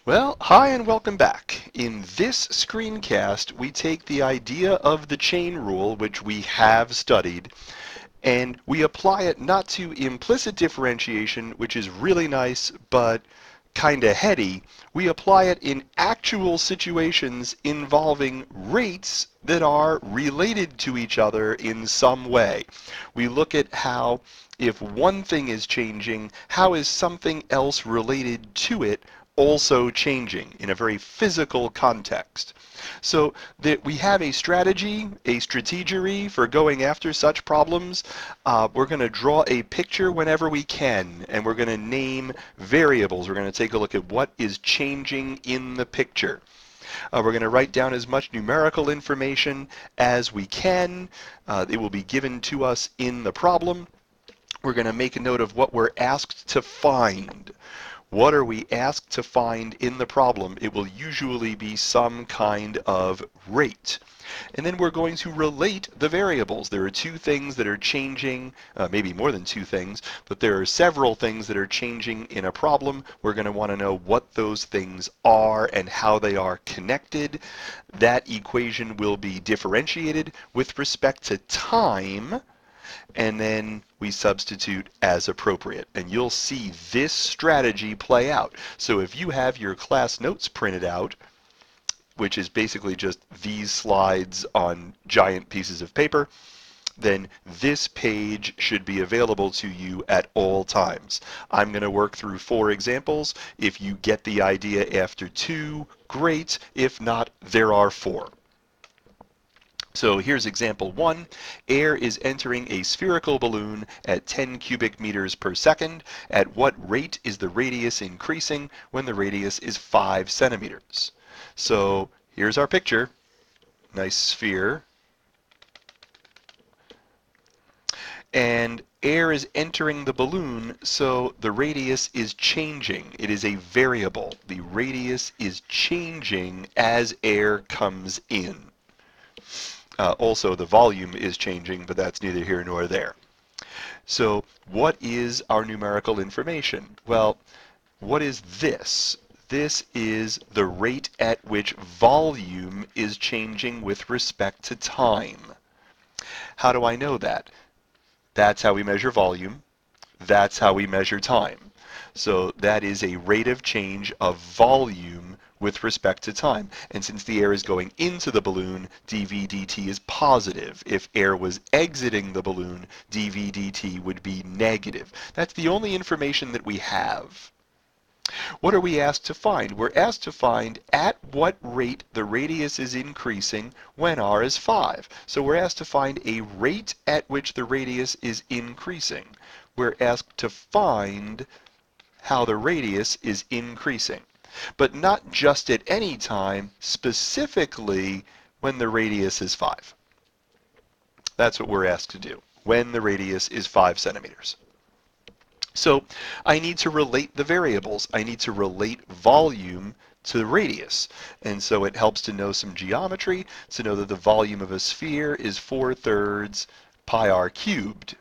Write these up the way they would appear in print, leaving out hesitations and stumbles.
Well, hi and welcome back. In this screencast, we take the idea of the chain rule, which we have studied, and we apply it not to implicit differentiation, which is really nice, but kind of heady. We apply it in actual situations involving rates that are related to each other in some way. We look at how, if one thing is changing, how is something else related to it also changing in a very physical context. So that we have a strategy, a strategery for going after such problems. We're going to draw a picture whenever we can, and we're going to name variables. We're going to take a look at what is changing in the picture. We're going to write down as much numerical information as we can. It will be given to us in the problem. We're going to make a note of what we're asked to find. What are we asked to find in the problem? It will usually be some kind of rate. And then we're going to relate the variables. There are two things that are changing, maybe more than two things, but there are several things that are changing in a problem. We're going to want to know what those things are and how they are connected. That equation will be differentiated with respect to time, and then we substitute as appropriate. And you'll see this strategy play out. So if you have your class notes printed out, which is basically just these slides on giant pieces of paper, then this page should be available to you at all times. I'm going to work through 4 examples. If you get the idea after 2, great. If not, there are 4. So here's example 1. Air is entering a spherical balloon at 10 cubic meters per second. At what rate is the radius increasing when the radius is 5 centimeters? So here's our picture. Nice sphere. And air is entering the balloon, so the radius is changing. It is a variable. The radius is changing as air comes in. Also, the volume is changing, but that's neither here nor there. So what is our numerical information? Well, what is this? This is the rate at which volume is changing with respect to time. How do I know that? That's how we measure volume. That's how we measure time. So that is a rate of change of volume with respect to time. And since the air is going into the balloon, dV dt is positive. If air was exiting the balloon, dV dt would be negative. That's the only information that we have. What are we asked to find? We're asked to find at what rate the radius is increasing when r is 5. So we're asked to find a rate at which the radius is increasing. We're asked to find how the radius is increasing. But not just at any time, specifically when the radius is 5. That's what we're asked to do, when the radius is 5 centimeters. So I need to relate the variables. I need to relate volume to the radius. And so it helps to know some geometry, to know that the volume of a sphere is 4/3 pi r cubed.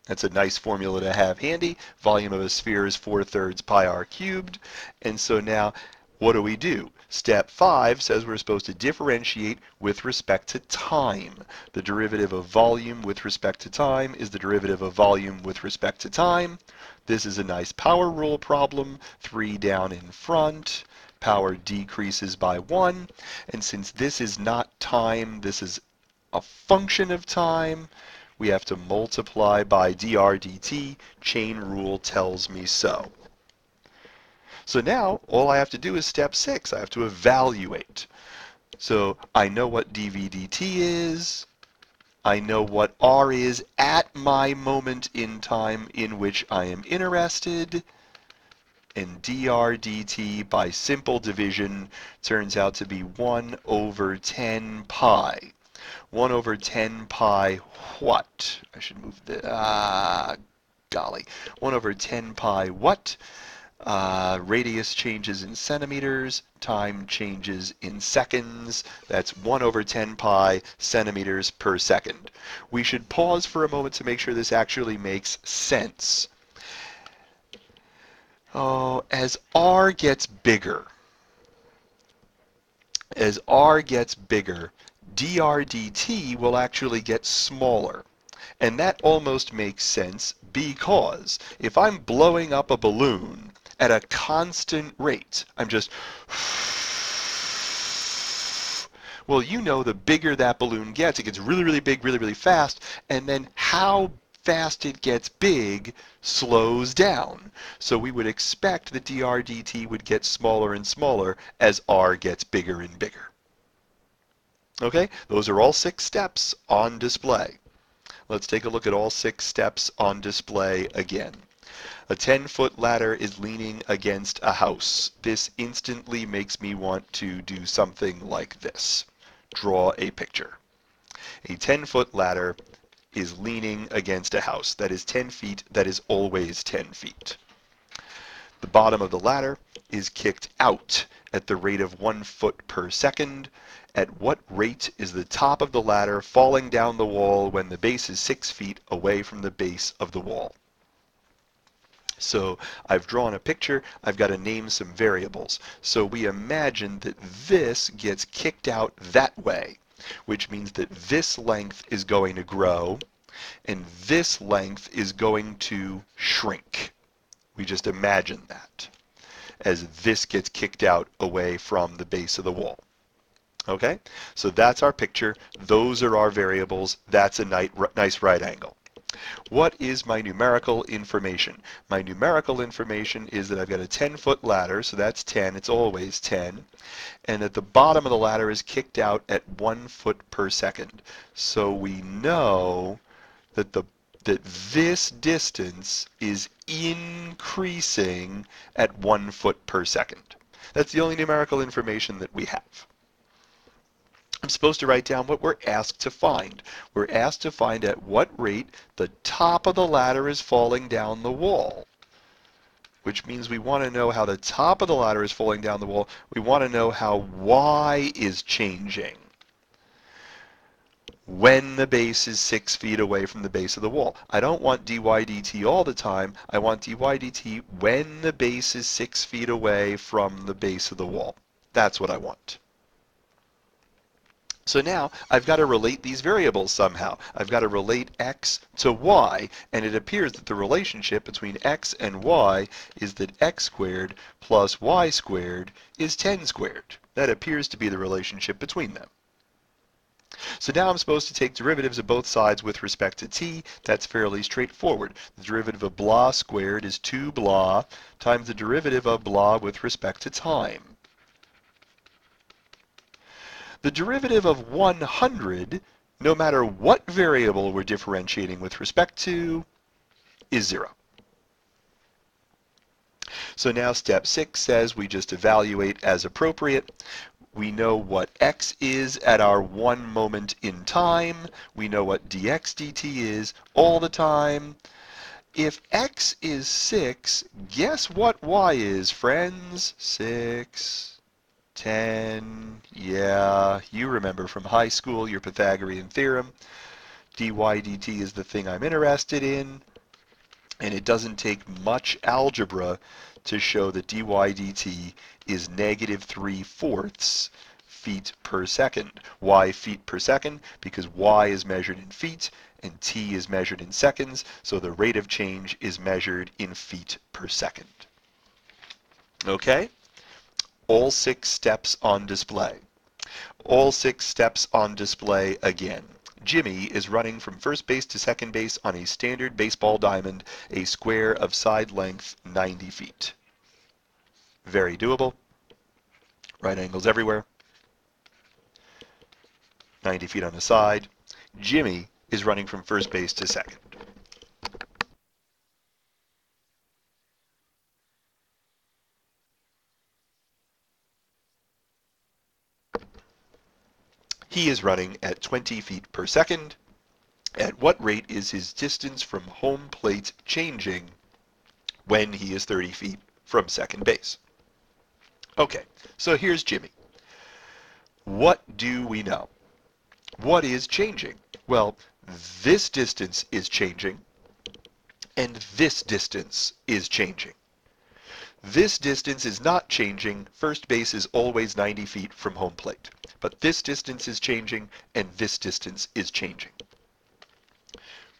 That's a nice formula to have handy. Volume of a sphere is 4/3 pi r cubed. And so now, what do? Step 5 says we're supposed to differentiate with respect to time. The derivative of volume with respect to time is the derivative of volume with respect to time. This is a nice power rule problem. 3 down in front. Power decreases by 1. And since this is not time, this is a function of time, we have to multiply by dr dt. Chain rule tells me so. So now all I have to do is step 6. I have to evaluate. So I know what dV dt is. I know what r is at my moment in time in which I am interested. And dr dt by simple division turns out to be 1/10 pi. 1/10 pi what? I should move the, golly. 1/10 pi what? Radius changes in centimeters, time changes in seconds. That's 1/10 pi centimeters per second. We should pause for a moment to make sure this actually makes sense. Oh, as r gets bigger, As r gets bigger, dr dt will actually get smaller. And that almost makes sense because if I'm blowing up a balloon at a constant rate, I'm just, well, you know, the bigger that balloon gets, it gets really, really big, really, really fast, and then how fast it gets big slows down. So we would expect that dr dt would get smaller and smaller as r gets bigger and bigger. Okay, those are all 6 steps on display. Let's take a look at all 6 steps on display again. A 10-foot ladder is leaning against a house. This instantly makes me want to do something like this. Draw a picture. A 10-foot ladder is leaning against a house. That is 10 feet. That is always 10 feet. The bottom of the ladder is kicked out at the rate of 1 foot per second. At what rate is the top of the ladder falling down the wall when the base is 6 feet away from the base of the wall? So I've drawn a picture. I've got to name some variables. So we imagine that this gets kicked out that way, which means that this length is going to grow and this length is going to shrink. We just imagine that as this gets kicked out away from the base of the wall. Okay, so that's our picture. Those are our variables. That's a nice right angle. What is my numerical information? My numerical information is that I've got a 10-foot ladder, so that's 10. It's always 10. And that the bottom of the ladder is kicked out at 1 foot per second. So we know that this distance is increasing at 1 foot per second. That's the only numerical information that we have. I'm supposed to write down what we're asked to find. We're asked to find at what rate the top of the ladder is falling down the wall, which means we want to know how the top of the ladder is falling down the wall. We want to know how y is changing when the base is 6 feet away from the base of the wall. I don't want dy dt all the time. I want dy dt when the base is 6 feet away from the base of the wall. That's what I want. So now I've got to relate these variables somehow. I've got to relate x to y, and it appears that the relationship between x and y is that x squared plus y squared is 10 squared. That appears to be the relationship between them. So now I'm supposed to take derivatives of both sides with respect to t. That's fairly straightforward. The derivative of blah squared is 2 blah times the derivative of blah with respect to time. The derivative of 100, no matter what variable we're differentiating with respect to, is 0. So now step 6 says we just evaluate as appropriate. We know what x is at our 1 moment in time. We know what dx dt is all the time. If x is 6, guess what y is, friends? 6, 10, yeah, you remember from high school your Pythagorean theorem. dy dt is the thing I'm interested in, and it doesn't take much algebra to show that dy dt is negative 3/4 feet per second. Why feet per second? Because y is measured in feet and t is measured in seconds, so the rate of change is measured in feet per second. Okay? All 6 steps on display. All 6 steps on display again. Jimmy is running from first base to second base on a standard baseball diamond, a square of side length 90 feet. Very doable. Right angles everywhere. 90 feet on the side. Jimmy is running from first base to second. He is running at 20 feet per second. At what rate is his distance from home plate changing when he is 30 feet from second base? Okay, so here's Jimmy. What do we know? What is changing? Well, this distance is changing, and this distance is changing. This distance is not changing. First base is always 90 feet from home plate. But this distance is changing, and this distance is changing.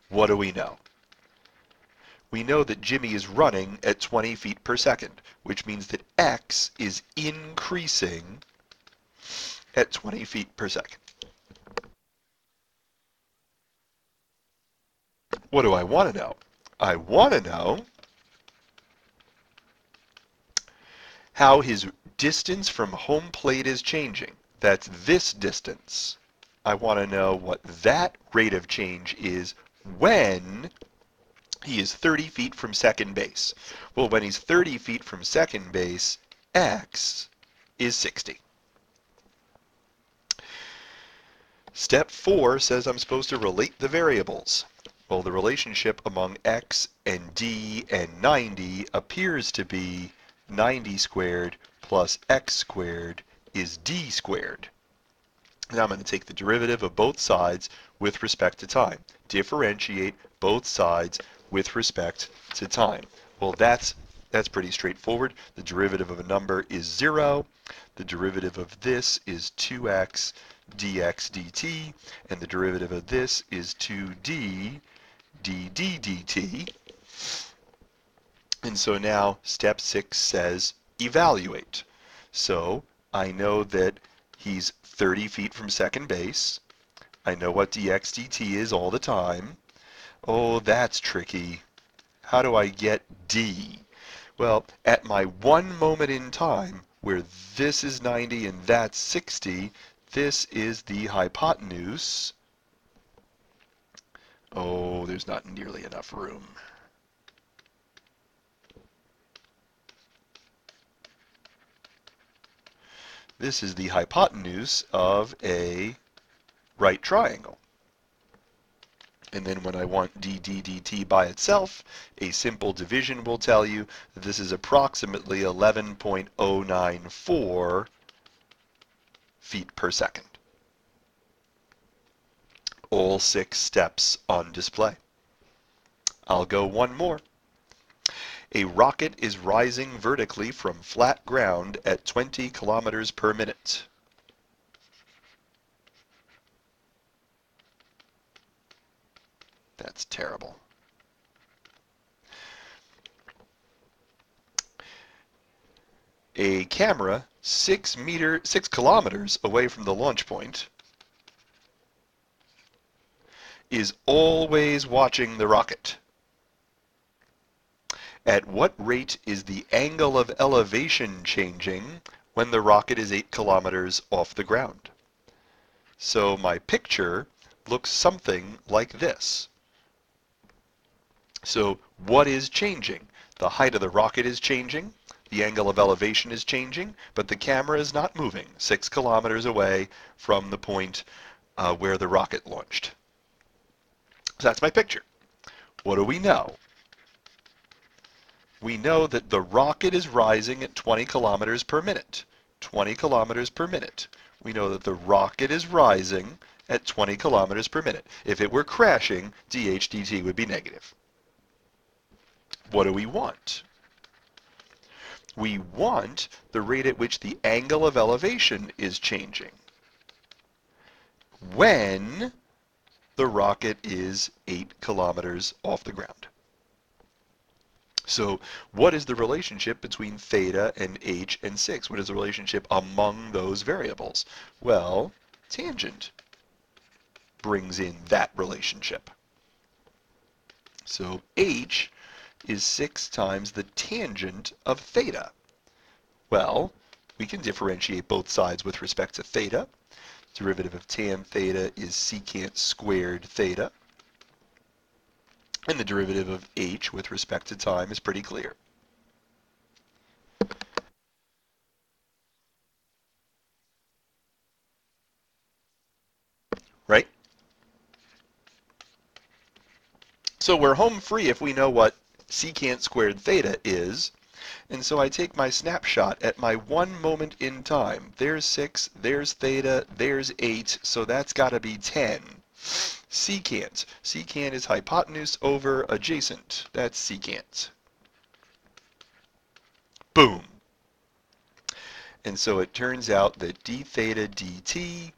What do we know? We know that Jimmy is running at 20 feet per second, which means that x is increasing at 20 feet per second. What do I want to know? I want to know how his distance from home plate is changing. That's this distance. I want to know what that rate of change is when he is 30 feet from second base. Well, when he's 30 feet from second base, x is 60. Step 4 says I'm supposed to relate the variables. Well, the relationship among x and d and 90 appears to be 90 squared plus x squared is d squared. Now I'm going to take the derivative of both sides with respect to time. Differentiate both sides with respect to time. Well, that's pretty straightforward. The derivative of a number is 0. The derivative of this is 2x dx dt, and the derivative of this is 2d dd dt. And so now step 6 says evaluate. So I know that he's 30 feet from second base. I know what dx dt is all the time. Oh, that's tricky. How do I get d? Well, at my one moment in time, where this is 90 and that's 60, this is the hypotenuse. Oh, there's not nearly enough room. This is the hypotenuse of a right triangle. And then when I want d dt by itself, a simple division will tell you that this is approximately 11.094 feet per second. All 6 steps on display. I'll go one more. A rocket is rising vertically from flat ground at 20 kilometers per minute. That's terrible. A camera 6 kilometers away from the launch point is always watching the rocket. At what rate is the angle of elevation changing when the rocket is 8 kilometers off the ground? So my picture looks something like this. So what is changing? The height of the rocket is changing, the angle of elevation is changing, but the camera is not moving 6 kilometers away from the point where the rocket launched. So that's my picture. What do we know? We know that the rocket is rising at 20 kilometers per minute. 20 kilometers per minute. We know that the rocket is rising at 20 kilometers per minute. If it were crashing, dH dt would be negative. What do we want? We want the rate at which the angle of elevation is changing when the rocket is 8 kilometers off the ground. So what is the relationship between theta and h and 6? What is the relationship among those variables? Well, tangent brings in that relationship. So h is 6 times the tangent of theta. Well, we can differentiate both sides with respect to theta. Derivative of tan theta is secant squared theta. And the derivative of h with respect to time is pretty clear. Right? So we're home free if we know what secant squared theta is. And so I take my snapshot at my one moment in time. There's 6, there's theta, there's 8, so that's got to be 10. Secant. Secant is hypotenuse over adjacent. That's secant. Boom. And so it turns out that d theta dt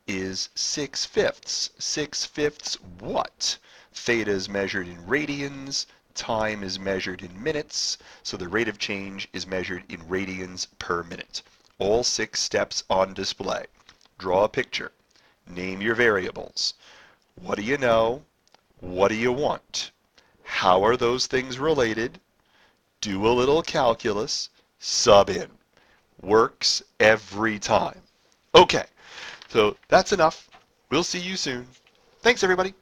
is 6/5. 6/5 what? Theta is measured in radians, time is measured in minutes, so the rate of change is measured in radians per minute. All 6 steps on display. Draw a picture. Name your variables. What do you know? What do you want? How are those things related? Do a little calculus. Sub in. Works every time. Okay, so that's enough. We'll see you soon. Thanks, everybody.